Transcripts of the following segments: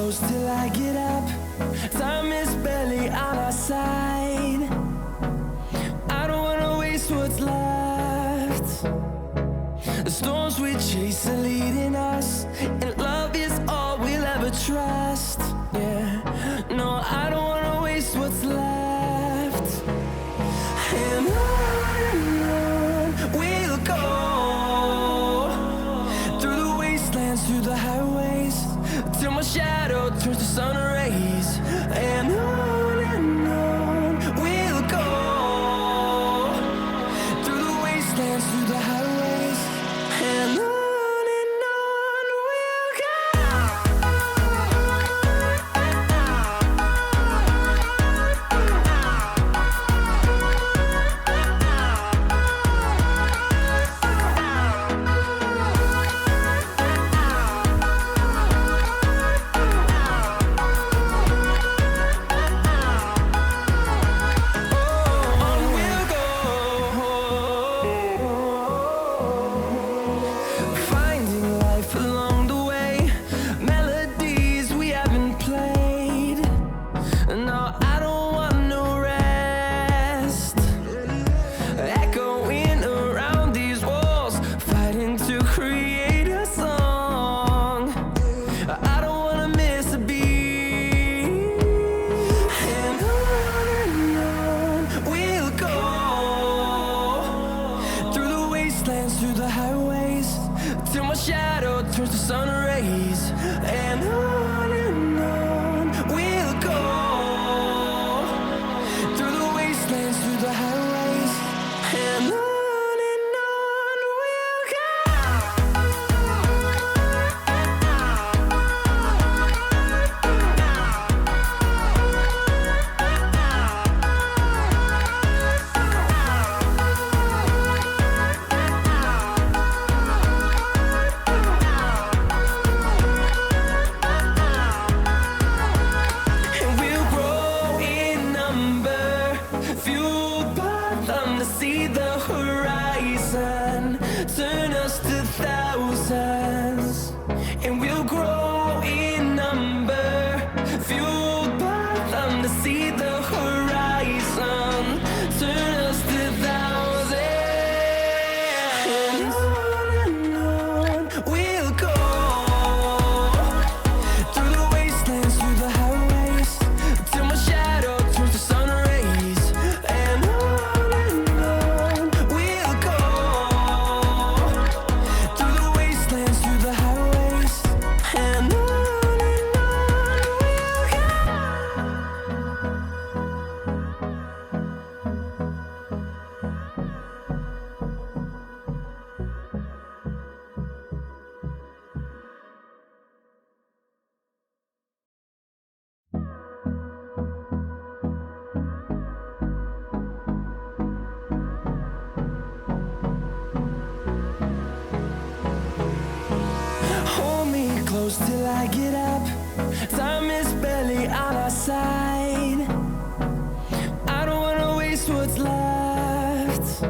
close till I get up. Time is barely on our side. I don't wanna waste what's left. The storms we chase are leading us, and love is all we'll ever trust. Yeah, no, I don't wanna waste what's left. And on we'll go, through the wastelands, through the highways, till my shadow turns to sun rays. And on we'll go, through the wastelands, through the highways, and on we'll go. Through the highways, till my shadow turns to sun rays. And on we'll go, through the wastelands, through the highways, and on we'll go. See the horizon turn us to thousands, and we'll grow in number, fueled by them to see the horizon turn us to thousands. And on we'll go, through the wastelands, through the highways, till my shadow turns to sun rays. And close till I get up. Time is barely on our side. I don't wanna waste what's left.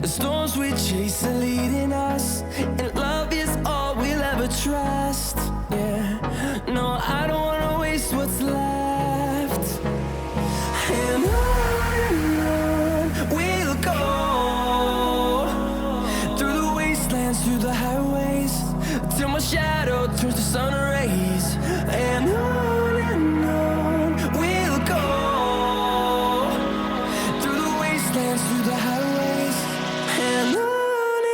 The storms we chase are leading us, and love is all we'll ever trust. Yeah, no, I don't wanna waste what's left. And on we'll go, through the wastelands, through the highways, till my shadow turns to sun rays. And on we'll go, through the wastelands, through the highways, and on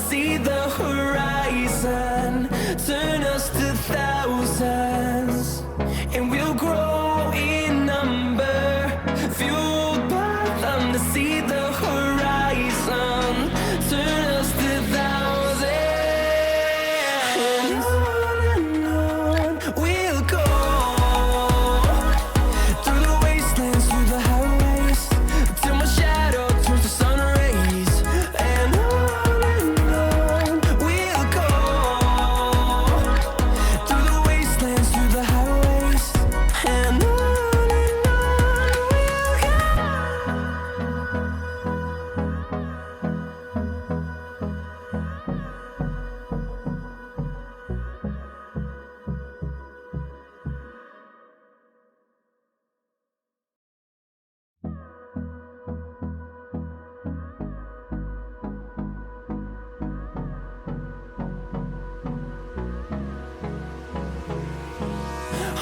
see the horizon, turn us to thousands, and we'll grow in number, fueled by them to see the horizon, turn us to thousands, and on we'll go, through the wastelands, through the highways, till my shadow turns to sun rays, and on we'll go, through the wastelands, through the highways, and on we'll go.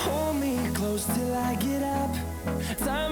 Hold me close till I get up. Time